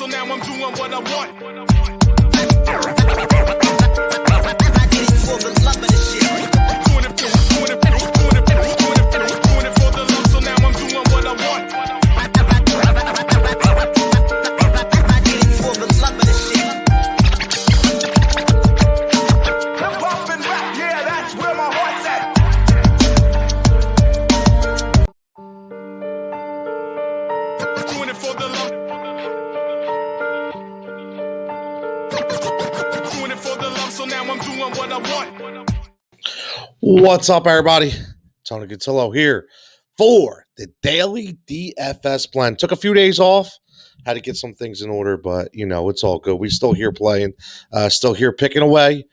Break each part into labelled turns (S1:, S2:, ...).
S1: so now I'm doing what I want.
S2: What's up, everybody? Tony Cutillo here for the daily DFS blend. Took a few days off, had to get some things in order, but you know, it's all good. We still here playing, still here picking away,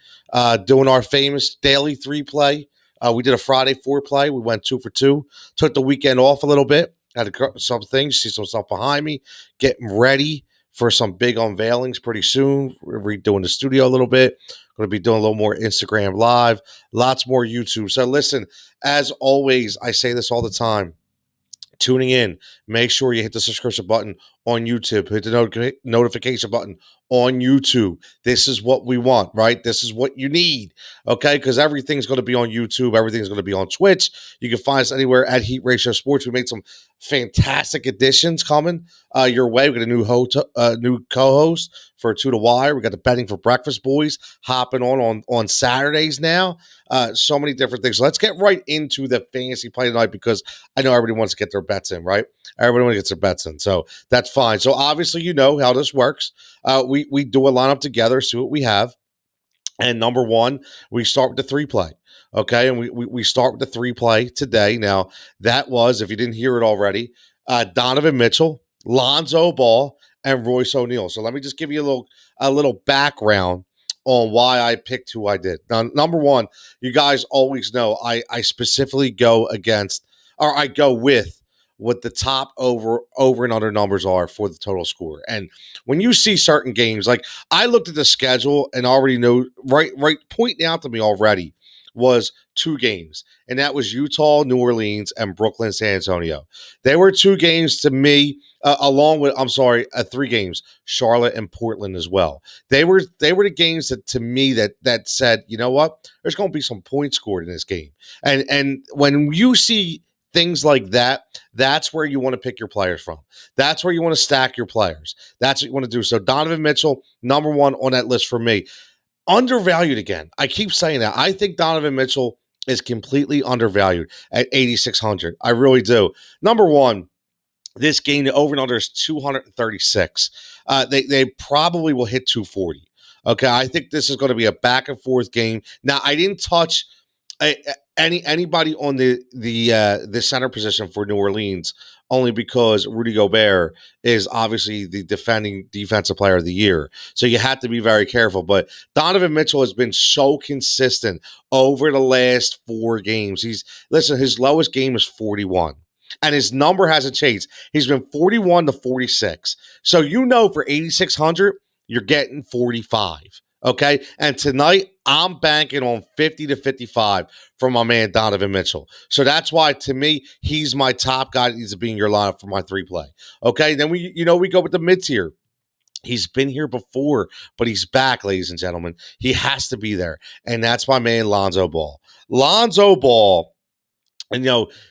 S2: doing our famous daily 3 play. We did a Friday 4 play. We went 2 for 2. Took the weekend off a little bit. Had some things, see some stuff behind me, getting ready for some big unveilings pretty soon. We're redoing the studio a little bit. Going to be doing a little more Instagram Live, lots more YouTube. So listen, as always, I say this all the time. Tuning in, make sure you hit the subscription button on YouTube. Hit the notification button on YouTube. This is what we want, right? This is what you need, okay? Because everything's going to be on YouTube. Everything's going to be on Twitch. You can find us anywhere at Heat Ratio Sports. We made some fantastic additions coming your way. We got a new co-host for 2 to Wire. We got the Betting for Breakfast boys hopping on Saturdays now. So many different things. So let's get right into the fantasy play tonight because I know everybody wants to get their bets in, right? Everybody wants to get their bets in. So that's fine. So obviously you know how this works. We do a lineup together, see what we have. And number one, we start with the 3 play. Okay, and we start with the 3 play today. Now, that was, if you didn't hear it already, Donovan Mitchell, Lonzo Ball, and Royce O'Neal. So let me just give you a little background on why I picked who I did. Now, number one, you guys always know I specifically go against, or I go with what the top over and under numbers are for the total score. And when you see certain games, like I looked at the schedule and already know, right pointing out to me already was 2 games, and that was Utah, New Orleans, and Brooklyn, San Antonio. They were 2 games to me, along with 3 games, Charlotte and Portland as well. They were the games that to me that said, you know what, there's going to be some points scored in this game. And when you see things like that, that's where you want to pick your players from. That's where you want to stack your players. That's what you want to do. So Donovan Mitchell, number 1 on that list for me. Undervalued again. I keep saying that. I think Donovan Mitchell is completely undervalued at 8,600. I really do. Number 1, this game, the over and under is 236. They probably will hit 240. Okay, I think this is going to be a back and forth game. Now, I didn't touch anybody on the center position for New Orleans, only because Rudy Gobert is obviously the defending defensive player of the year. So you have to be very careful. But Donovan Mitchell has been so consistent over the last 4 games. His lowest game is 41. And his number hasn't changed. He's been 41 to 46. So you know for 8,600, you're getting 45. Okay, and tonight I'm banking on 50 to 55 from my man Donovan Mitchell. So that's why, to me, he's my top guy that needs to be in your lineup for my 3 play. Okay, then we go with the mid tier. He's been here before, but he's back, ladies and gentlemen. He has to be there, and that's my man Lonzo Ball. Lonzo Ball, and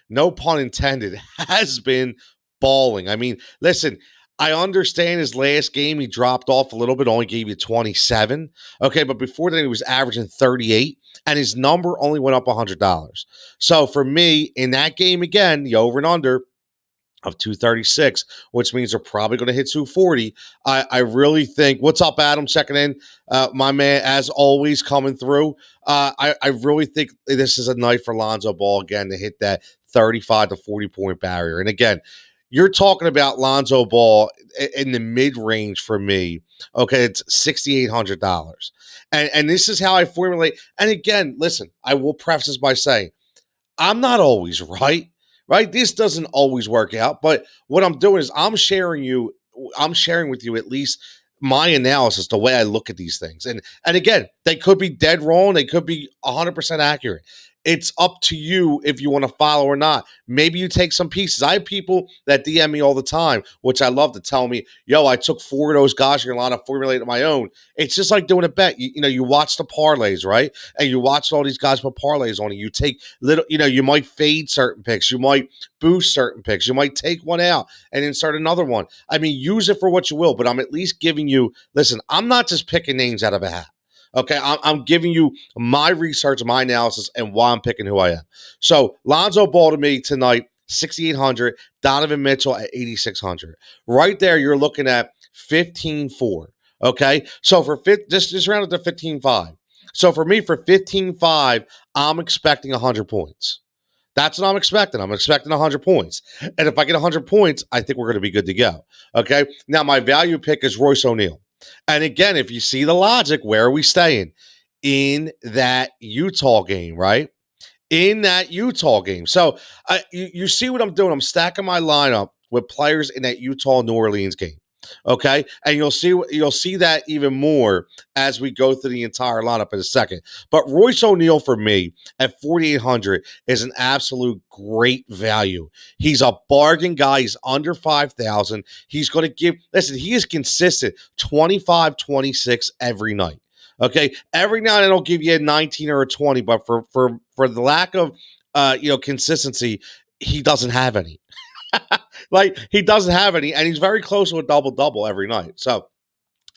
S2: no pun intended, has been balling. I mean, listen. I understand his last game, he dropped off a little bit, only gave you 27. Okay, but before that, he was averaging 38, and his number only went up $100. So for me, in that game again, the over and under of 236, which means they're probably going to hit 240. I really think, what's up, Adam, checking in? My man, as always, coming through. I really think this is a night for Lonzo Ball again to hit that 35 to 40 point barrier. And again, you're talking about Lonzo Ball in the mid-range for me. Okay, it's $6,800. And this is how I formulate. And again, listen, I will preface this by saying, I'm not always right? This doesn't always work out. But what I'm doing is I'm sharing with you at least my analysis, the way I look at these things. And again, they could be dead wrong. They could be 100% accurate. It's up to you if you want to follow or not. Maybe you take some pieces. I have people that DM me all the time, which I love, to tell me, yo, I took 4 of those guys in your lineup, formulated my own. It's just like doing a bet. You watch the parlays, right? And you watch all these guys put parlays on it. You take little, you might fade certain picks. You might boost certain picks. You might take one out and insert another one. I mean, use it for what you will, but I'm at least giving you, listen, I'm not just picking names out of a hat. Okay, I'm giving you my research, my analysis, and why I'm picking who I am. So Lonzo Ball to me tonight, 6,800. Donovan Mitchell at 8,600. Right there, you're looking at 15-4. Okay, so for just round it to 15-5. So for me, for 15-5, I'm expecting 100 points. That's what I'm expecting. I'm expecting 100 points. And if I get 100 points, I think we're going to be good to go. Okay, now my value pick is Royce O'Neal. And again, if you see the logic, where are we staying? In that Utah game, right? In that Utah game. So you see what I'm doing. I'm stacking my lineup with players in that Utah-New Orleans game. Okay, and you'll see that even more as we go through the entire lineup in a second. But Royce O'Neal for me at 4,800 is an absolute great value. He's a bargain guy. He's under 5,000. He's going to give. Listen, he is consistent 25, 26 every night. Okay, every now and then I'll give you a 19 or a 20, but for the lack of consistency, he doesn't have any. Like, he doesn't have any, and he's very close to a double-double every night. So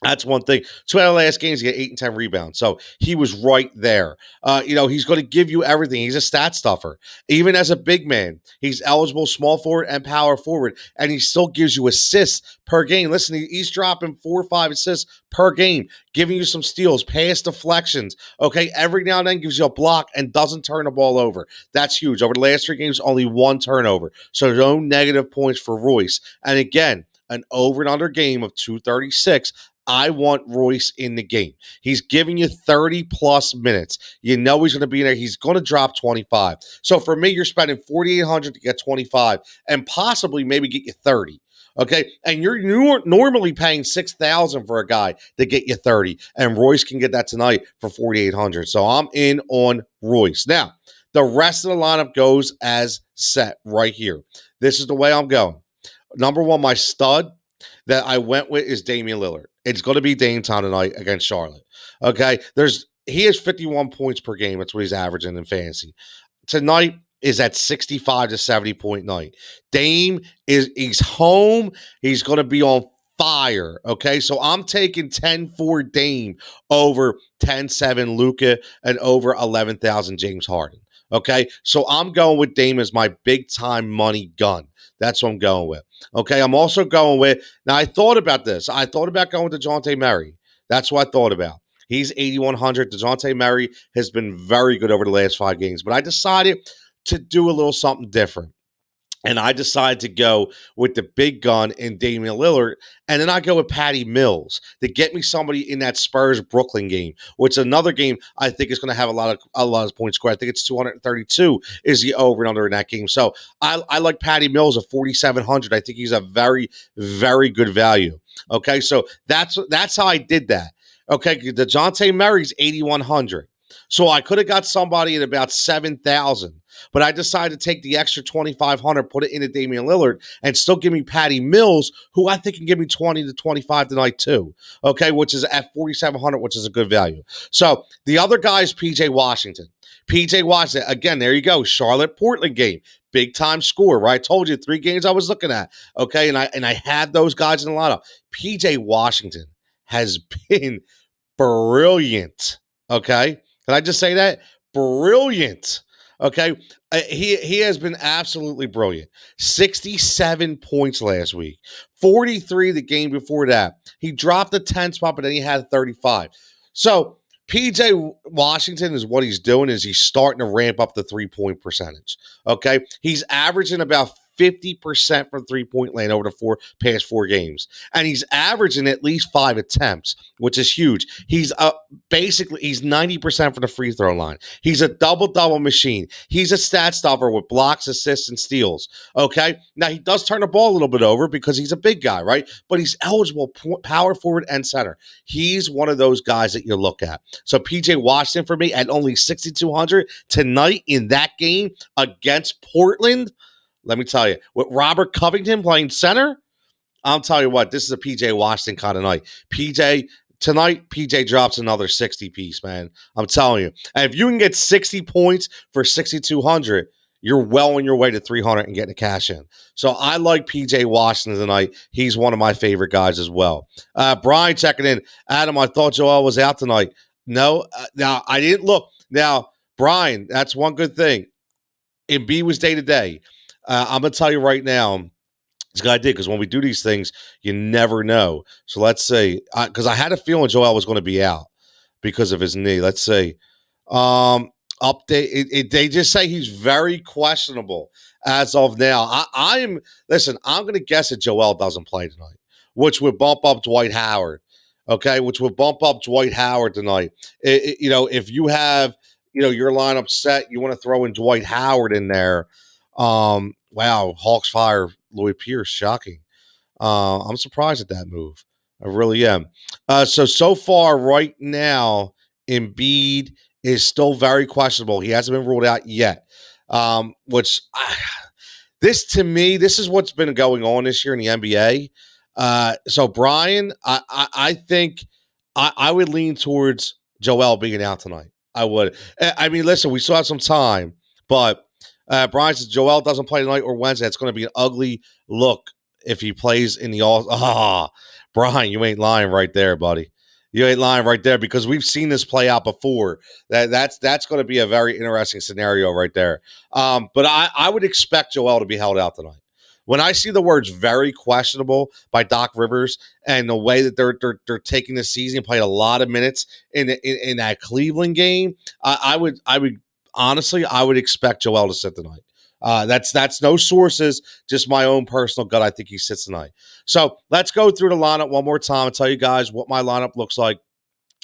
S2: that's one thing. 2 out of the last games, he got 8 and 10 rebounds. So he was right there. He's going to give you everything. He's a stat stuffer. Even as a big man, he's eligible small forward and power forward, and he still gives you assists per game. Listen, he's dropping 4 or 5 assists per game, giving you some steals, pass deflections. Okay, every now and then gives you a block and doesn't turn the ball over. That's huge. Over the last 3 games, only 1 turnover. So no negative points for Royce. And again, an over and under game of 236. I want Royce in the game. He's giving you 30-plus minutes. You know he's going to be in there. He's going to drop 25. So for me, you're spending 4,800 to get 25 and possibly maybe get you 30. Okay, and you're normally paying 6,000 for a guy to get you 30, and Royce can get that tonight for 4,800. So I'm in on Royce. Now, the rest of the lineup goes as set right here. This is the way I'm going. Number one, my stud that I went with is Damian Lillard. It's going to be Dame time tonight against Charlotte. Okay, he has 51 points per game. That's what he's averaging in fantasy. Tonight is at 65 to 70 point night. Dame he's home. He's going to be on fire. Okay, so I'm taking 10-4 Dame over 10-7 Luka and over 11,000 James Harden. Okay, so I'm going with Dame as my big time money gun. That's what I'm going with. Okay, I'm also going with, now I thought about this. I thought about going with DeJounte Murray. That's what I thought about. He's 8,100. DeJounte Murray has been very good over the last 5 games, but I decided to do a little something different. And I decided to go with the big gun in Damian Lillard. And then I go with Patty Mills to get me somebody in that Spurs-Brooklyn game, which is another game I think is going to have a lot of points scored. I think it's 232 is the over and under in that game. So I like Patty Mills at 4,700. I think he's a very, very good value. Okay, so that's how I did that. Okay, DeJounte Murray's 8,100. So I could have got somebody at about 7,000. But I decided to take the extra 2,500, put it into Damian Lillard, and still give me Patty Mills, who I think can give me 20 to 25 tonight too. Okay, which is at 4,700, which is a good value. So the other guy is PJ Washington. PJ Washington, again, there you go. Charlotte-Portland game. Big time score, right? I told you 3 games I was looking at. Okay, and I had those guys in the lineup. PJ Washington has been brilliant. Okay. Can I just say that? Brilliant. Okay, he has been absolutely brilliant. 67 points last week, 43 the game before that. He dropped the 10 spot, but then he had 35. So PJ Washington is what he's doing is he's starting to ramp up the 3-point percentage. Okay, he's averaging about 50% from three-point land over the past four games. And he's averaging at least 5 attempts, which is huge. He's basically, he's 90% from the free throw line. He's a double-double machine. He's a stat stopper with blocks, assists, and steals. Okay? Now, he does turn the ball a little bit over because he's a big guy, right? But he's eligible power forward and center. He's one of those guys that you look at. So PJ Washington for me at only 6,200 tonight in that game against Portland. Let me tell you, with Robert Covington playing center, I'll tell you what, this is a PJ Washington kind of night. Tonight, PJ drops another 60 piece, man. I'm telling you. And if you can get 60 points for 6,200, you're well on your way to 300 and getting a cash in. So I like PJ Washington tonight. He's one of my favorite guys as well. Brian checking in. Adam, I thought Joel was out tonight. No, now I didn't look. Now, Brian, that's one good thing. Embiid was day to day. I'm going to tell you right now, this guy did, because when we do these things, you never know. So let's say, because I had a feeling Joel was going to be out because of his knee. Let's say, update. They just say he's very questionable as of now. Listen, I'm going to guess that Joel doesn't play tonight, which would bump up Dwight Howard. Okay, which would bump up Dwight Howard tonight. If you have, your lineup set, you want to throw in Dwight Howard in there. Wow, Hawks fire Lloyd Pierce, shocking. I'm surprised at that move. I really am. So far right now, Embiid is still very questionable. He hasn't been ruled out yet. This to me, this is what's been going on this year in the NBA. So Brian, I think I would lean towards Joel being out tonight. I would. I mean, listen, we still have some time, but Brian says Joel doesn't play tonight or Wednesday. It's going to be an ugly look if he plays in the all. Brian, you ain't lying right there, buddy. You ain't lying right there, because we've seen this play out before. That's going to be a very interesting scenario right there. But I would expect Joel to be held out tonight. When I see the words "very questionable" by Doc Rivers and the way that they're taking the season, played a lot of minutes in that Cleveland game, I would honestly expect Joel to sit tonight. That's no sources, just my own personal gut. I think he sits tonight. So let's go through the lineup one more time and tell you guys what my lineup looks like,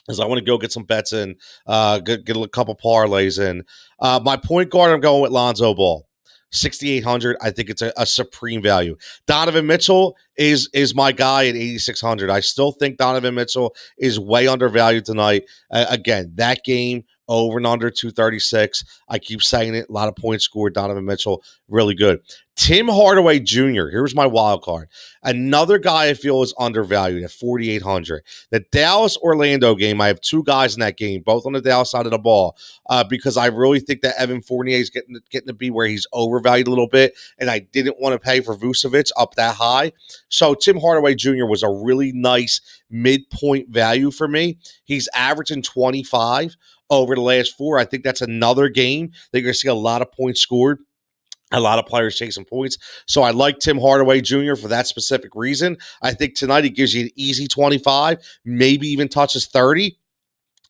S2: because I want to go get some bets in, get a couple parlays in. My point guard, I'm going with Lonzo Ball. 6,800. I think it's a supreme value. Donovan Mitchell is my guy at 8,600. I still think Donovan Mitchell is way undervalued tonight. Again, that game over and under 236. I keep saying it. A lot of points scored. Donovan Mitchell, really good. Tim Hardaway Jr., here's my wild card. Another guy I feel is undervalued at 4,800. The Dallas-Orlando game, I have two guys in that game, both on the Dallas side of the ball, because I really think that Evan Fournier is getting to be where he's overvalued a little bit, and I didn't want to pay for Vucevic up that high. So Tim Hardaway Jr. was a really nice midpoint value for me. He's averaging 25 over the last four. I think that's another game that you're going to see a lot of points scored. A lot of players chasing points. So I like Tim Hardaway Jr. for that specific reason. I think tonight he gives you an easy 25, maybe even touches 30.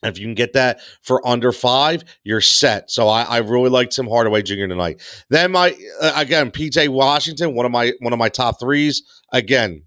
S2: And if you can get that for under 5, you're set. So I really like Tim Hardaway Jr. tonight. Then again, PJ Washington, one of my top threes. Again,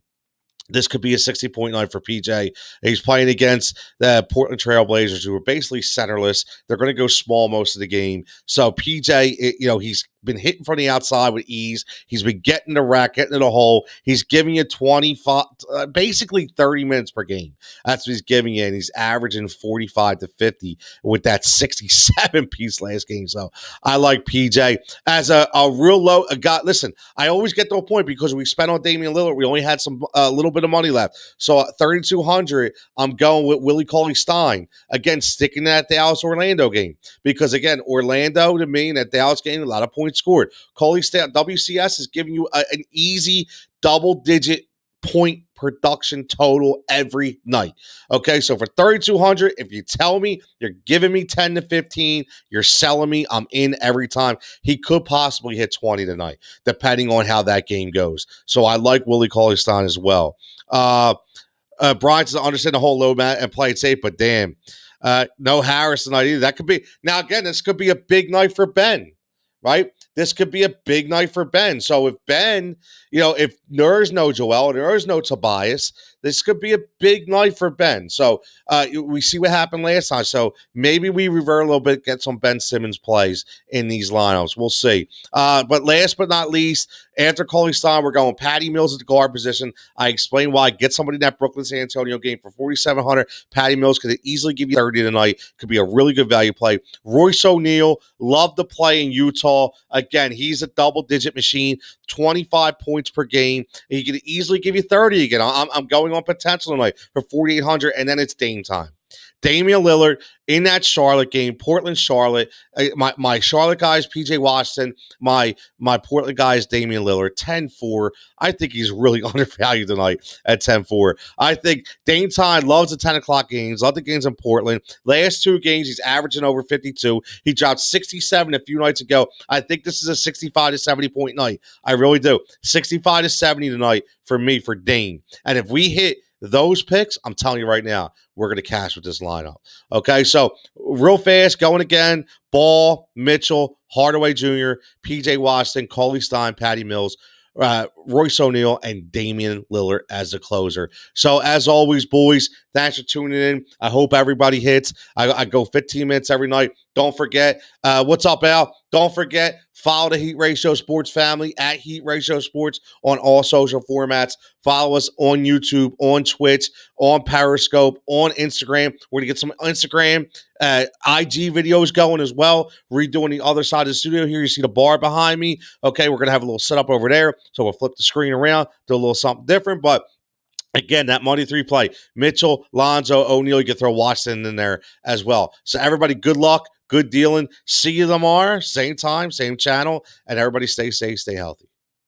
S2: this could be a 60-point night for PJ. He's playing against the Portland Trail Blazers, who are basically centerless. They're going to go small most of the game. So PJ, he's been hitting from the outside with ease. He's been getting the rack, getting in the hole. He's giving you 25, basically 30 minutes per game. That's what he's giving you, and he's averaging 45 to 50 with that 67 piece last game. So I like PJ as a real low guy. Listen, I always get to a point because we spent on Damian Lillard. We only had a little bit of money left. So at 3,200, I'm going with Willie Cauley-Stein. Again, sticking to that Dallas-Orlando game. Because, again, Orlando, to me, in that Dallas game, a lot of points scored. Cauley-Stein, WCS is giving you an easy double-digit point production total every night. Okay, so for 3,200, if you tell me you're giving me 10 to 15, you're selling me, I'm in every time. He could possibly hit 20 tonight, depending on how that game goes. So I like Willie Cauley-Stein as well. Brian doesn't understand the whole low mat and play it safe, but damn, no Harris tonight either. That could be, now again, this could be a big night for Ben, right? this could be a big night for Ben. So if Ben, if there's no Joel, there's no Tobias, this could be a big night for Ben. So we see what happened last time. So maybe we revert a little bit, get some Ben Simmons plays in these lineups. We'll see. But last but not least, after Coley Stein, we're going Patty Mills at the guard position. I explained why. Get somebody in that Brooklyn San Antonio game for 4,700. Patty Mills could easily give you 30 tonight. Could be a really good value play. Royce O'Neal, love to play in Utah. Again, he's a double-digit machine, 25 points per game. He could easily give you 30 again. I'm going on potential tonight for 4,800, and then it's Dame time. Damian Lillard in that Charlotte game, Portland, Charlotte. My Charlotte guys, PJ Washington. My Portland guys, Damian Lillard, 10-4. I think he's really undervalued tonight at 10-4. I think Dame Time loves the 10 o'clock games, love the games in Portland. Last 2 games, he's averaging over 52. He dropped 67 a few nights ago. I think this is a 65 to 70 point night. I really do. 65 to 70 tonight for me, for Dame. And if we hit those picks, I'm telling you right now, we're going to cash with this lineup. Okay, so real fast, going again. Ball, Mitchell, Hardaway Jr., P.J. Washington, Coley Stein, Patty Mills, Royce O'Neal, and Damian Lillard as the closer. So as always, boys, thanks for tuning in. I hope everybody hits. I go 15 minutes every night. Don't forget, what's up, Al? Don't forget, follow the Heat Ratio Sports family at Heat Ratio Sports on all social formats. Follow us on YouTube, on Twitch, on Periscope, on Instagram. We're going to get some Instagram, IG videos going as well. Redoing the other side of the studio here. You see the bar behind me. Okay, we're going to have a little setup over there. So we'll flip the screen around, do a little something different. But again, that Monday 3 play, Mitchell, Lonzo, O'Neal, you can throw Washington in there as well. So everybody, good luck, good dealing. See you tomorrow, same time, same channel, and everybody stay safe, stay healthy.